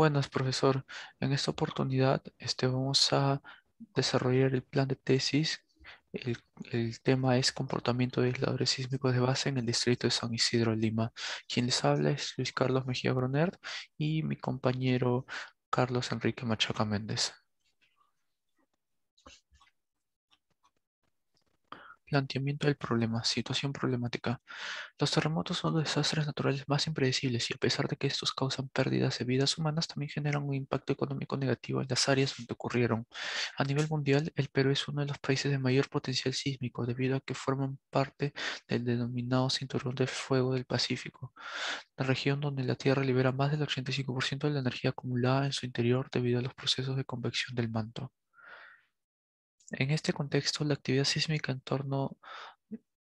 Buenas, profesor. En esta oportunidad vamos a desarrollar el plan de tesis. El, el tema es comportamiento de aisladores sísmicos de base en el distrito de San Isidro, Lima. Quien les habla es Luis Carlos Mejía Bronert y mi compañero Carlos Enrique Machaca Méndez. Planteamiento del problema. Situación problemática. Los terremotos son los desastres naturales más impredecibles y a pesar de que estos causan pérdidas de vidas humanas, también generan un impacto económico negativo en las áreas donde ocurrieron. A nivel mundial, el Perú es uno de los países de mayor potencial sísmico debido a que forman parte del denominado Cinturón de Fuego del Pacífico, la región donde la Tierra libera más del 85% de la energía acumulada en su interior debido a los procesos de convección del manto. En este contexto, la actividad sísmica en torno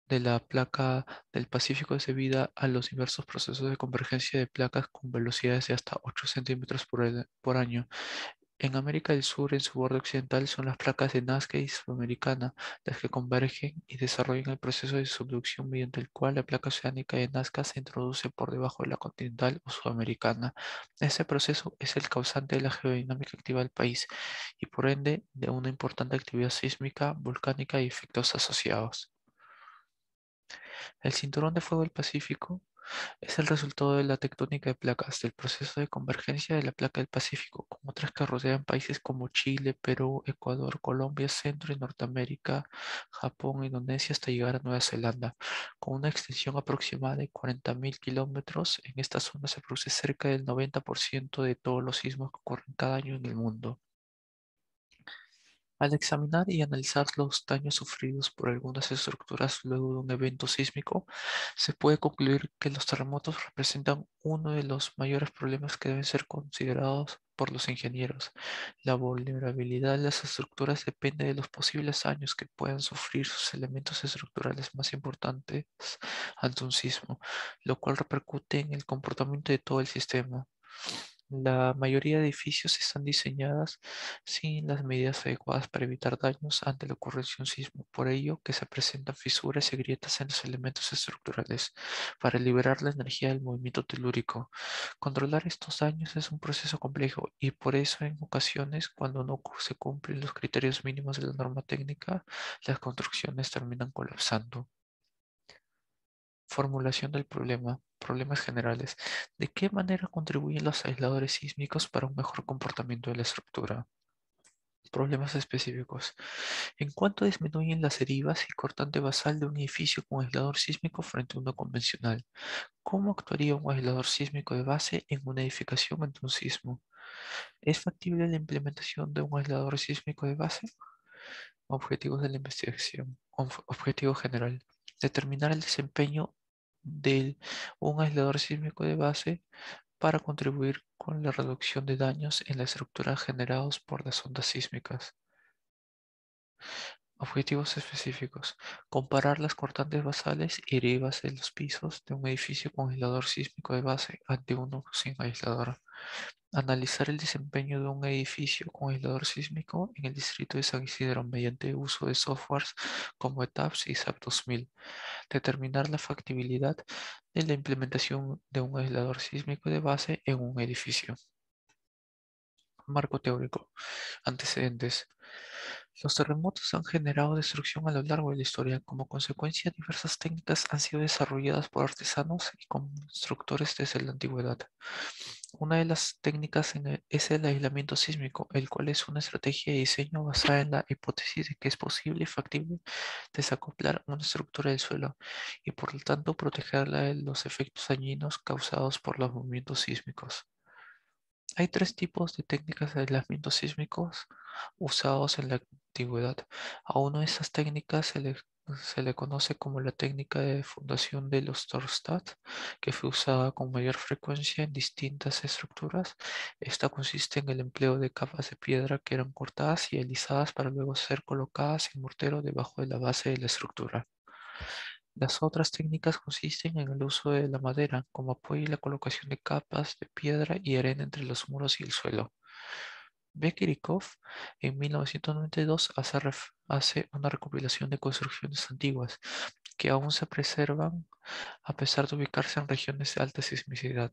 de la placa del Pacífico es debida a los diversos procesos de convergencia de placas con velocidades de hasta 8 centímetros por año. En América del Sur, en su borde occidental, son las placas de Nazca y Sudamericana las que convergen y desarrollan el proceso de subducción mediante el cual la placa oceánica de Nazca se introduce por debajo de la continental o sudamericana. Este proceso es el causante de la geodinámica activa del país y por ende de una importante actividad sísmica, volcánica y efectos asociados. El cinturón de fuego del Pacífico es el resultado de la tectónica de placas del proceso de convergencia de la placa del Pacífico, con otras que rodean países como Chile, Perú, Ecuador, Colombia, Centro y Norteamérica, Japón, Indonesia, hasta llegar a Nueva Zelanda. Con una extensión aproximada de 40.000 kilómetros, en esta zona se produce cerca del 90% de todos los sismos que ocurren cada año en el mundo. Al examinar y analizar los daños sufridos por algunas estructuras luego de un evento sísmico, se puede concluir que los terremotos representan uno de los mayores problemas que deben ser considerados por los ingenieros. La vulnerabilidad de las estructuras depende de los posibles daños que puedan sufrir sus elementos estructurales más importantes ante un sismo, lo cual repercute en el comportamiento de todo el sistema. La mayoría de edificios están diseñadas sin las medidas adecuadas para evitar daños ante la ocurrencia de un sismo. Por ello, que se presentan fisuras y grietas en los elementos estructurales para liberar la energía del movimiento telúrico. Controlar estos daños es un proceso complejo y por eso en ocasiones, cuando no se cumplen los criterios mínimos de la norma técnica, las construcciones terminan colapsando. Formulación del problema. Problemas generales. ¿De qué manera contribuyen los aisladores sísmicos para un mejor comportamiento de la estructura? Problemas específicos. ¿En cuánto disminuyen las derivas y cortante basal de un edificio con aislador sísmico frente a uno convencional? ¿Cómo actuaría un aislador sísmico de base en una edificación ante un sismo? ¿Es factible la implementación de un aislador sísmico de base? Objetivos de la investigación. Objetivo general. Determinar el desempeño de un aislador sísmico de base para contribuir con la reducción de daños en la estructura generados por las ondas sísmicas. Objetivos específicos. Comparar las cortantes basales y derivas de los pisos de un edificio con aislador sísmico de base ante uno sin aislador. Analizar el desempeño de un edificio con aislador sísmico en el distrito de San Isidro mediante uso de softwares como ETAPS y SAP 2000. Determinar la factibilidad de la implementación de un aislador sísmico de base en un edificio. Marco teórico. Antecedentes. Los terremotos han generado destrucción a lo largo de la historia. Como consecuencia, diversas técnicas han sido desarrolladas por artesanos y constructores desde la antigüedad. Una de las técnicas es el aislamiento sísmico, el cual es una estrategia de diseño basada en la hipótesis de que es posible y factible desacoplar una estructura del suelo y por lo tanto protegerla de los efectos dañinos causados por los movimientos sísmicos. Hay tres tipos de técnicas de aislamiento sísmicos usados en la antigüedad. A una de esas técnicas se le conoce como la técnica de fundación de los Dorstad, que fue usada con mayor frecuencia en distintas estructuras. Esta consiste en el empleo de capas de piedra que eran cortadas y alisadas para luego ser colocadas en mortero debajo de la base de la estructura. Las otras técnicas consisten en el uso de la madera como apoyo y la colocación de capas de piedra y arena entre los muros y el suelo. Becker y Koff en 1992 hace una recopilación de construcciones antiguas que aún se preservan a pesar de ubicarse en regiones de alta sismicidad.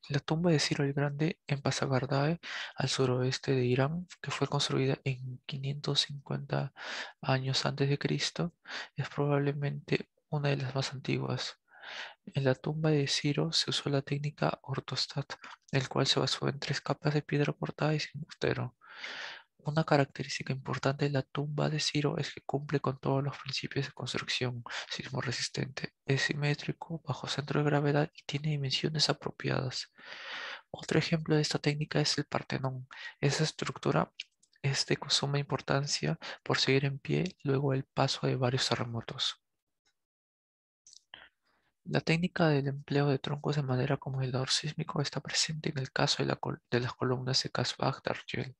La tumba de Ciro el Grande en Pasargadae, al suroeste de Irán, que fue construida en 550 años antes de Cristo, es probablemente una de las más antiguas. En la tumba de Ciro se usó la técnica ortostat, el cual se basó en tres capas de piedra cortada y sin mortero. Una característica importante de la tumba de Ciro es que cumple con todos los principios de construcción: sismo resistente, es simétrico, bajo centro de gravedad y tiene dimensiones apropiadas. Otro ejemplo de esta técnica es el Partenón. Esa estructura es de suma importancia por seguir en pie luego del paso de varios terremotos. La técnica del empleo de troncos de madera como aislador sísmico está presente en el caso de, de las columnas de Casbah-Dargel.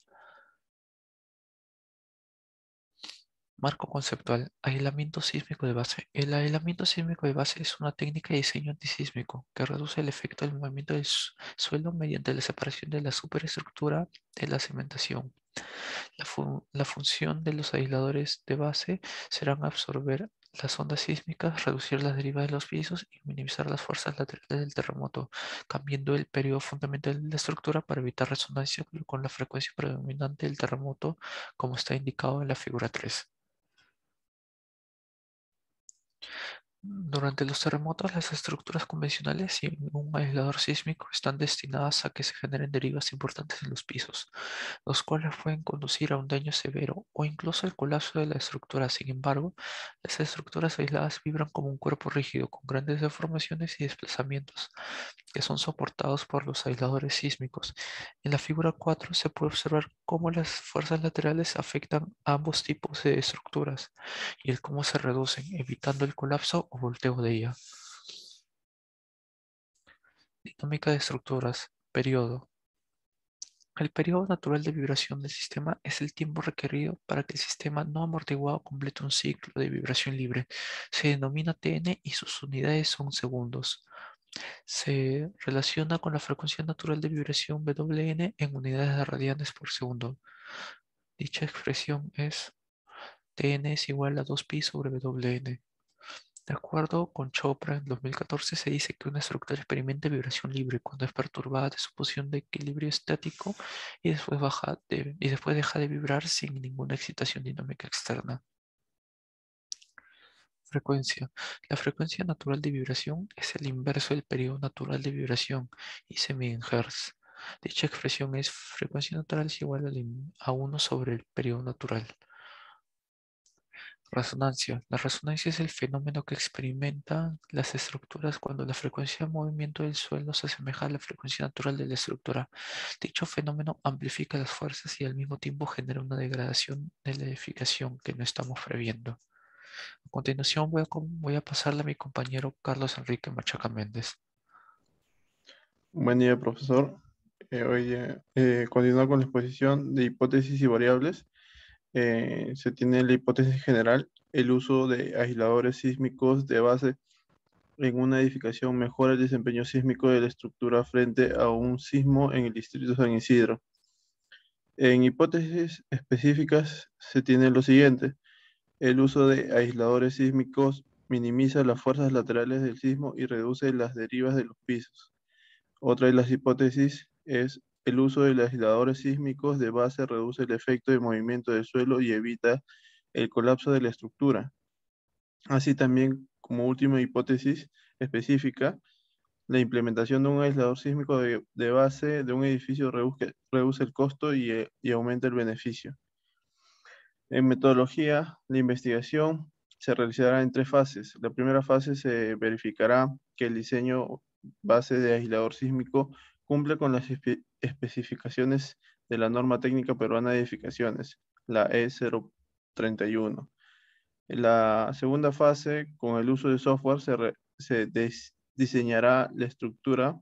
Marco conceptual: aislamiento sísmico de base. El aislamiento sísmico de base es una técnica de diseño antisísmico que reduce el efecto del movimiento del suelo mediante la separación de la superestructura de la cimentación. La función de los aisladores de base serán absorber las ondas sísmicas, reducir las derivas de los pisos y minimizar las fuerzas laterales del terremoto, cambiando el periodo fundamental de la estructura para evitar resonancia con la frecuencia predominante del terremoto, como está indicado en la figura 3. Durante los terremotos, las estructuras convencionales y un aislador sísmico están destinadas a que se generen derivas importantes en los pisos, los cuales pueden conducir a un daño severo o incluso al colapso de la estructura. Sin embargo, las estructuras aisladas vibran como un cuerpo rígido, con grandes deformaciones y desplazamientos, que son soportados por los aisladores sísmicos. En la figura 4 se puede observar cómo las fuerzas laterales afectan a ambos tipos de estructuras y el cómo se reducen, evitando el colapso o volteo de ella. Dinámica de estructuras. Periodo. El periodo natural de vibración del sistema es el tiempo requerido para que el sistema no amortiguado complete un ciclo de vibración libre. Se denomina TN y sus unidades son segundos. Se relaciona con la frecuencia natural de vibración WN en unidades de radianes por segundo. Dicha expresión es TN es igual a 2pi sobre WN. De acuerdo con Chopra, en 2014 se dice que una estructura experimenta vibración libre cuando es perturbada de su posición de equilibrio estático y después deja de vibrar sin ninguna excitación dinámica externa. Frecuencia. La frecuencia natural de vibración es el inverso del periodo natural de vibración y se mide en Hertz. Dicha expresión es: frecuencia natural es igual a 1 sobre el periodo natural. Resonancia. La resonancia es el fenómeno que experimentan las estructuras cuando la frecuencia de movimiento del suelo se asemeja a la frecuencia natural de la estructura. Dicho fenómeno amplifica las fuerzas y al mismo tiempo genera una degradación de la edificación que no estamos previendo. A continuación voy a pasarle a mi compañero Carlos Enrique Machaca Méndez. Buen día, profesor. Continúa con la exposición de hipótesis y variables. Se tiene la hipótesis general: el uso de aisladores sísmicos de base en una edificación mejora el desempeño sísmico de la estructura frente a un sismo en el distrito San Isidro. En hipótesis específicas se tiene lo siguiente: el uso de aisladores sísmicos minimiza las fuerzas laterales del sismo y reduce las derivas de los pisos. Otra de las hipótesis es: el uso de los aisladores sísmicos de base reduce el efecto de movimiento del suelo y evita el colapso de la estructura. Así también, como última hipótesis específica, la implementación de un aislador sísmico de base de un edificio reduce el costo y aumenta el beneficio. En metodología, la investigación se realizará en tres fases. La primera fase se verificará que el diseño base de aislador sísmico cumple con las especificaciones de la norma técnica peruana de edificaciones, la E031. En la segunda fase, con el uso de software, diseñará la estructura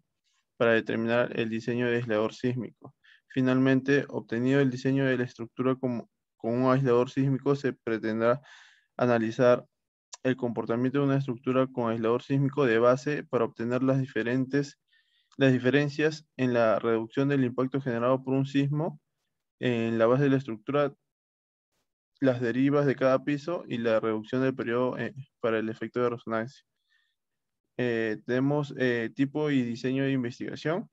para determinar el diseño de aislador sísmico. Finalmente, obtenido el diseño de la estructura con un aislador sísmico, se pretendrá analizar el comportamiento de una estructura con aislador sísmico de base para obtener las diferencias en la reducción del impacto generado por un sismo en la base de la estructura, las derivas de cada piso y la reducción del periodo para el efecto de resonancia. Tenemos tipo y diseño de investigación.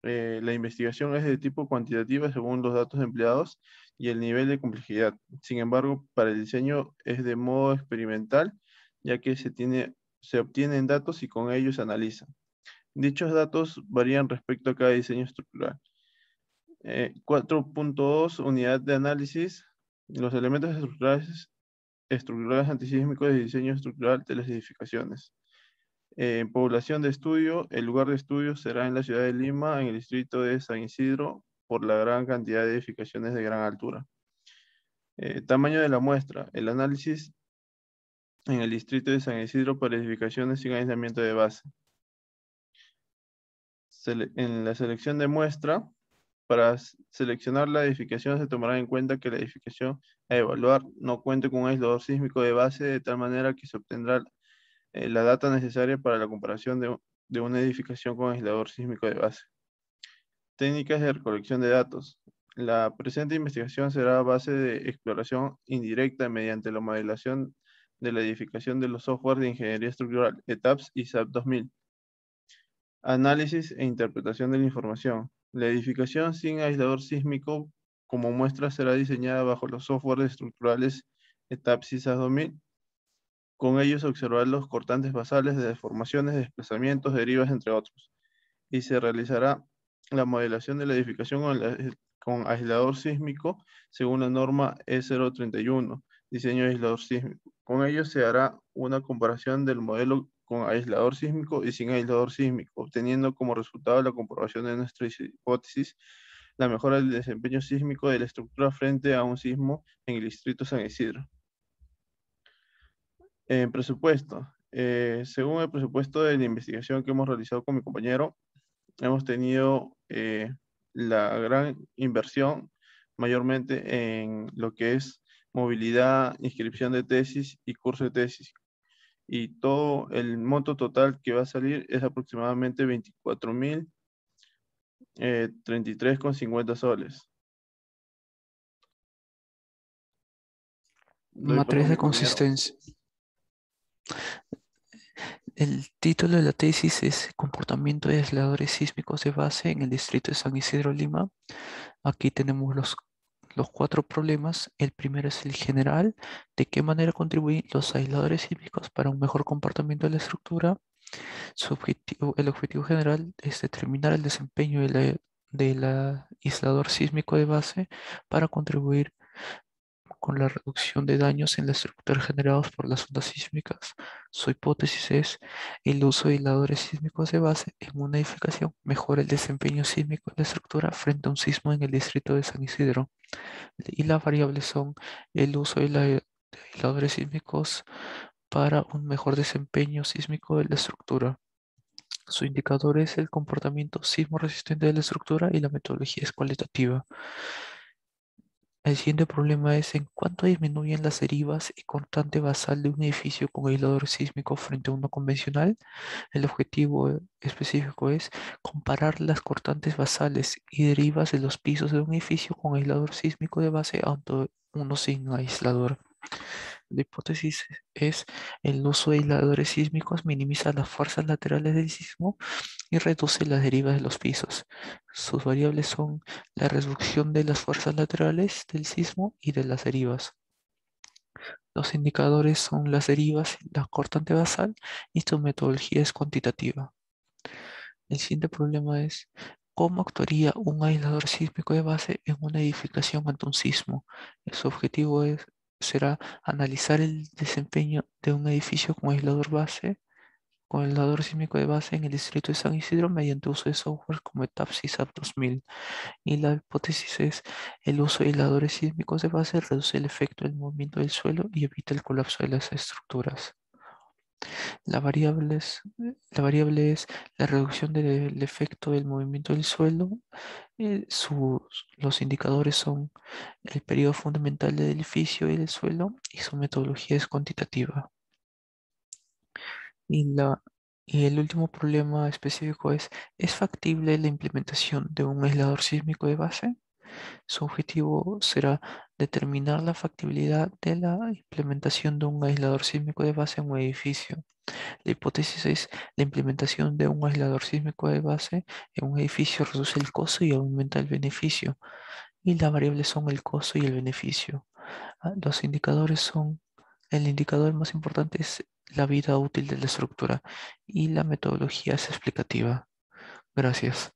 La investigación es de tipo cuantitativa según los datos empleados y el nivel de complejidad. Sin embargo, para el diseño es de modo experimental, ya que se obtienen datos y con ellos se analizan. Dichos datos varían respecto a cada diseño estructural. 4.2 Unidad de análisis. Los elementos estructurales antisísmicos de diseño estructural de las edificaciones. Población de estudio. El lugar de estudio será en la ciudad de Lima, en el distrito de San Isidro, por la gran cantidad de edificaciones de gran altura. Tamaño de la muestra. El análisis en el distrito de San Isidro para edificaciones sin aislamiento de base. En la selección de muestra, para seleccionar la edificación se tomará en cuenta que la edificación a evaluar no cuente con un aislador sísmico de base, de tal manera que se obtendrá la data necesaria para la comparación de una edificación con aislador sísmico de base. Técnicas de recolección de datos. La presente investigación será a base de exploración indirecta mediante la modelación de la edificación de los software de ingeniería estructural, ETAPS y SAP 2000. Análisis e interpretación de la información. La edificación sin aislador sísmico como muestra será diseñada bajo los softwares estructurales ETAPS y SAP 2000. Con ellos observar los cortantes basales de deformaciones, desplazamientos, derivas, entre otros. Y se realizará la modelación de la edificación con aislador sísmico según la norma E031, diseño de aislador sísmico. Con ello se hará una comparación del modelo con aislador sísmico y sin aislador sísmico, obteniendo como resultado la comprobación de nuestra hipótesis, la mejora del desempeño sísmico de la estructura frente a un sismo en el distrito San Isidro. Presupuesto. Según el presupuesto de la investigación que hemos realizado con mi compañero, hemos tenido la gran inversión mayormente en lo que es movilidad, inscripción de tesis y curso de tesis. Y todo el monto total que va a salir es aproximadamente 24.033,50 soles. Doy paso a Materias mi de compañero. consistencia. El título de la tesis es Comportamiento de aisladores sísmicos de base en el distrito de San Isidro, Lima. Aquí tenemos los cuatro problemas. El primero es el general, de qué manera contribuyen los aisladores sísmicos para un mejor comportamiento de la estructura. El objetivo general es determinar el desempeño del aislador sísmico de base para contribuir con la reducción de daños en la estructura generados por las ondas sísmicas. Su hipótesis es el uso de aisladores sísmicos de base en una edificación mejora el desempeño sísmico de la estructura frente a un sismo en el distrito de San Isidro. Y las variables son el uso de aisladores sísmicos para un mejor desempeño sísmico de la estructura. Su indicador es el comportamiento sismo resistente de la estructura y la metodología es cualitativa. El siguiente problema es en cuánto disminuyen las derivas y cortante basal de un edificio con aislador sísmico frente a uno convencional. El objetivo específico es comparar las cortantes basales y derivas de los pisos de un edificio con aislador sísmico de base ante uno sin aislador. La hipótesis es el uso de aisladores sísmicos minimiza las fuerzas laterales del sismo y reduce las derivas de los pisos. Sus variables son la reducción de las fuerzas laterales del sismo y de las derivas. Los indicadores son las derivas, la cortante basal y su metodología es cuantitativa. El siguiente problema es cómo actuaría un aislador sísmico de base en una edificación ante un sismo. Su objetivo será analizar el desempeño de un edificio con aislador sísmico de base en el distrito de San Isidro mediante uso de software como ETAPS y SAP 2000. Y la hipótesis es el uso de aisladores sísmicos de base reduce el efecto del movimiento del suelo y evita el colapso de las estructuras. La variable es la reducción del efecto del movimiento del suelo. Los indicadores son el periodo fundamental del edificio y del suelo y su metodología es cuantitativa. Y, y el último problema específico ¿es factible la implementación de un aislador sísmico de base? Su objetivo será Determinar la factibilidad de la implementación de un aislador sísmico de base en un edificio. La hipótesis es la implementación de un aislador sísmico de base en un edificio reduce el costo y aumenta el beneficio. Y las variables son el costo y el beneficio. Los indicadores son, el indicador más importante es la vida útil de la estructura y la metodología es explicativa. Gracias.